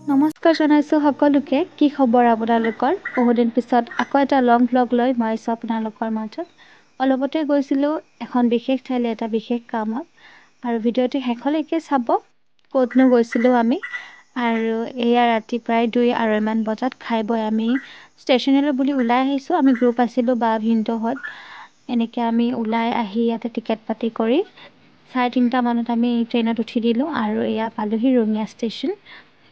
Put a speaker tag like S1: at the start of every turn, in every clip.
S1: নমস্কাৰ জনাইছোঁ সকলোকে। কি খবৰ আপোনালোকৰ? বহুদিন পিছত আকৌ এটা লং ভ্লগ লৈ মই আছোঁ আপোনালোকৰ মাজত। অলপতে গৈছিলোঁ এখন বিশেষ ঠাইলৈ এটা বিশেষ কামত, আৰু ভিডিঅ'টো শেষলৈকে চাব। ক'তনো গৈছিলোঁ আমি, আৰু এয়া ৰাতি প্ৰায় 2-2:30 বজাত খাই বৈ আমি ষ্টেচনলৈ বুলি ওলাই আহিছোঁ। আমি গ্ৰুপ আছিলোঁ বা ভিনটোহঁত, এনেকৈ আমি ওলাই আহি ইয়াতে টিকেট পাতি কৰি 3:30 মানত আমি ট্ৰেইনত উঠি দিলোঁ, আৰু এয়া পালোহি ৰঙিয়া ষ্টেচন।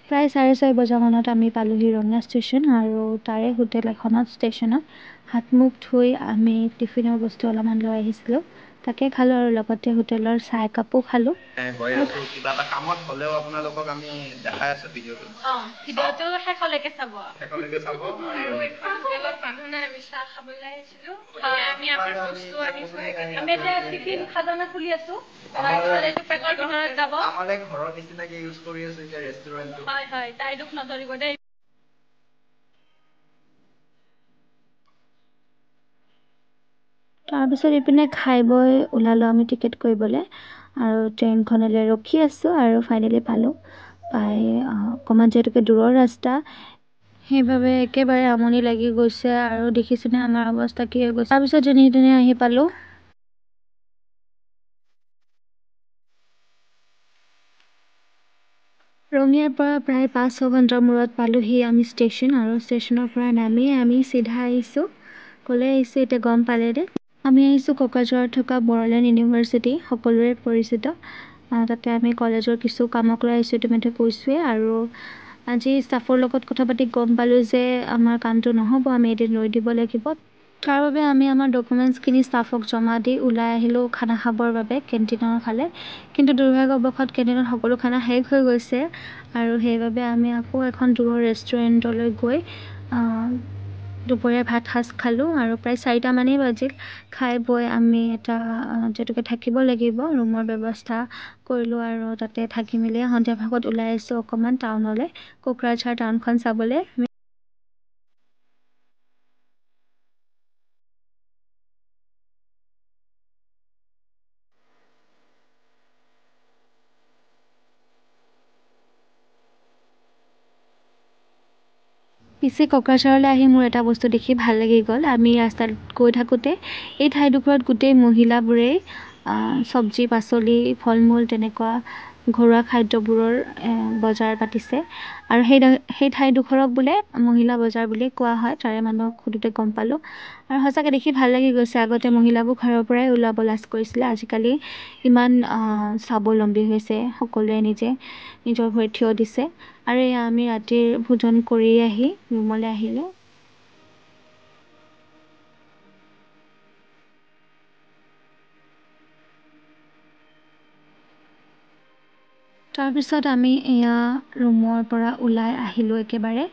S1: প্ৰায় 6:30 বজামানত আমি পালোহি ৰঙিয়া ষ্টেচন, আৰু তাৰে হোটেল এখনত ষ্টেচনত হাত মুখ ধুই আমি টিফিনৰ বস্তু অলপমান লৈ আহিছিলোঁ, তাকে খালোঁ, আৰু লগতে হোটেলৰ চাহ একাপো খালোঁ।
S2: কিবা এটা কামত হ'লেও আপোনালোকক আমি দেখাই আছোঁ ভিডিঅ'টো
S1: শেষলৈকে চাব।
S2: আৰু
S1: হোটেলত মানুহ নাই, আমি চাহ খাবলৈ আহিছিলোঁ। আমি আমাৰ বস্তু আনিছোঁ। আমি এতিয়া টিফিন খাজানা খুলি আছোঁ। পেকৰ ভিতৰত যাব।
S2: আমাৰে ঘৰৰ নিচিনাকে ইউজ কৰি আছোঁ এতিয়া ৰেষ্টুৰেণ্টটো।
S1: হয়, তাই দুখ নধৰিব দেই। তাৰপিছত ইপিনে খাই বৈ ওলালোঁ আমি টিকেট কৰিবলৈ, আৰু ট্ৰেইনখনলৈ ৰখি আছোঁ, আৰু ফাইনেলি পালোঁ। পাই অকণমান যিহেতুকে দূৰৰ ৰাস্তা, সেইবাবে একেবাৰে আমনি লাগি গৈছে, আৰু দেখিছেনে আমাৰ অৱস্থা কি হৈ গৈছে। তাৰপিছত যেনে তেনে আহি পালোঁ। ৰঙিয়াৰ পৰা প্ৰায় 5-6 ঘণ্টাৰ মূৰত পালোঁহি আমি ষ্টেচন, আৰু ষ্টেচনৰ পৰা নামি আমি চিধা আহিছোঁ। ক'লৈ আহিছোঁ এতিয়া গম পালেনে? আমি আহিছোঁ কোকৰাঝাৰত থকা বড়োলেণ্ড ইউনিভাৰ্চিটি, সকলোৰে পৰিচিত। তাতে আমি কলেজৰ কিছু কামক লৈ আহিছোঁ, ইতিমধ্যে কৈছোঁৱেই। আৰু আজি ষ্টাফৰ লগত কথা পাতি গম পালোঁ যে আমাৰ কামটো নহ'ব, আমি এদিন ৰৈ দিব লাগিব। তাৰ বাবে আমি আমাৰ ডকুমেণ্টছখিনি ষ্টাফক জমা দি ওলাই আহিলোঁ খানা খাবৰ বাবে কেণ্টিনৰ ফালে। কিন্তু দুৰ্ভাগ্যবশত কেণ্টিনত সকলো খানা শেষ হৈ গৈছে, আৰু সেইবাবে আমি আকৌ এখন দূৰৰ ৰেষ্টুৰেণ্টলৈ গৈ দুপৰীয়া ভাত সাজ খালোঁ, আৰু প্ৰায় 4টা মানেই বাজিল। খাই বৈ আমি এটা যিহেতুকে থাকিব লাগিব ৰুমৰ ব্যৱস্থা কৰিলোঁ, আৰু তাতে থাকি মেলি সন্ধিয়া ভাগত ওলাই আহিছোঁ অকণমান টাউনলৈ, কোকৰাঝাৰ টাউনখন চাবলৈ। পিছে কোকৰাঝাৰলৈ আহি মোৰ এটা বস্তু দেখি ভাল লাগি গ'ল। আমি ৰাস্তাত গৈ থাকোঁতে এই ঠাইডোখৰত গোটেই মহিলাবোৰেই চব্জি পাচলি ফল মূল তেনেকুৱা ঘৰুৱা খাদ্যবোৰৰ বজাৰ পাতিছে, আৰু সেই ঠাইডোখৰক বোলে মহিলা বজাৰ বুলিয়ে কোৱা হয়। তাৰে মানুহক সোধোতে গম পালোঁ, আৰু সঁচাকৈ দেখি ভাল লাগি গৈছে। আগতে মহিলাবোৰ ঘৰৰ পৰাই ওলাব লাজ কৰিছিলে, আজিকালি ইমান স্বাৱলম্বী হৈছে, সকলোৱে নিজৰ ভৰিত থিয় দিছে। আৰু এয়া আমি ৰাতিৰ ভোজন কৰি আহি ৰুমলৈ আহিলোঁ। তাৰপিছত আমি এয়া ৰুমৰ পৰা ওলাই আহিলোঁ একেবাৰে,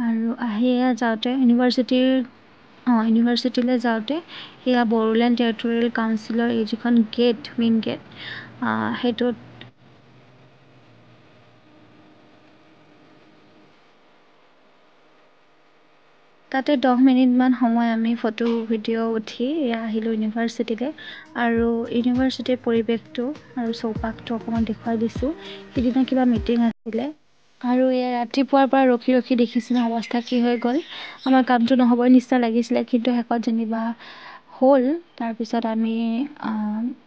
S1: আৰু আহি এয়া যাওঁতে ইউনিভাৰ্চিটিলৈ যাওঁতে সেয়া বড়োলেণ্ড টেৰিটৰিয়েল কাউন্সিলৰ এই যিখন গেট, মেইন গেট, সেইটোত তাতে 10 মিনিটমান সময় আমি ফটো ভিডিঅ' উঠি আহিলোঁ ইউনিভাৰ্চিটিলৈ, আৰু ইউনিভাৰ্চিটিৰ পৰিৱেশটো আৰু চৌপাশটো অকণমান দেখুৱাই দিছোঁ। সিদিনা কিবা মিটিং আছিলে, আৰু এয়া ৰাতিপুৱাৰ পৰা ৰখি ৰখি দেখিছিলোঁ অৱস্থা কি হৈ গ'ল। আমাৰ কামটো নহ'বই নিচিনা লাগিছিলে, কিন্তু শেষত যেনিবা হ'ল। তাৰপিছত আমি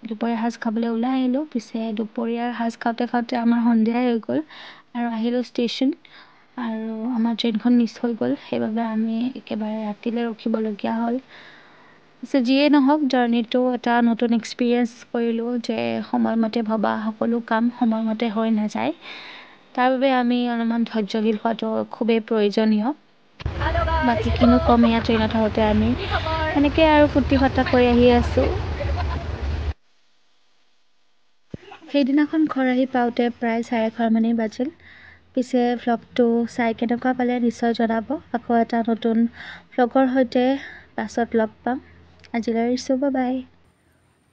S1: দুপৰীয়া সাজ খাবলৈ ওলাই আহিলোঁ। পিছে দুপৰীয়াৰ সাজ খাওঁতে খাওঁতে আমাৰ সন্ধিয়াই হৈ গ'ল, আৰু আহিলোঁ ষ্টেচন, আৰু আমাৰ ট্ৰেইনখন মিছ হৈ গ'ল। সেইবাবে আমি একেবাৰে ৰাতিলৈ ৰখিবলগীয়া হ'ল। পিছে যিয়েই নহওক, জাৰ্ণিটো এটা নতুন এক্সপিৰিয়েঞ্চ কৰিলোঁ যে সময়মতে ভবা সকলো কাম সময়মতে হৈ নাযায়। তাৰ বাবে আমি অলপমান ধৈৰ্যশীল হোৱাটো খুবেই প্ৰয়োজনীয়। বাকী কিনো ক'ম, এয়া ট্ৰেইনত আহোঁতে আমি সেনেকৈ আৰু ফূৰ্তি ফাৰ্তা কৰি আহি আছোঁ। সেইদিনাখন ঘৰ আহি পাওঁতে প্ৰায় 11:30 মানেই বাজিল। পিছে ভ্লগটো চাই কেনেকুৱা পালে নিশ্চয় জনাব। আকৌ এটা নতুন ভ্লগৰ সৈতে পাছত লগ পাম। আজিলৈ এৰিছোঁ, বাই বাই।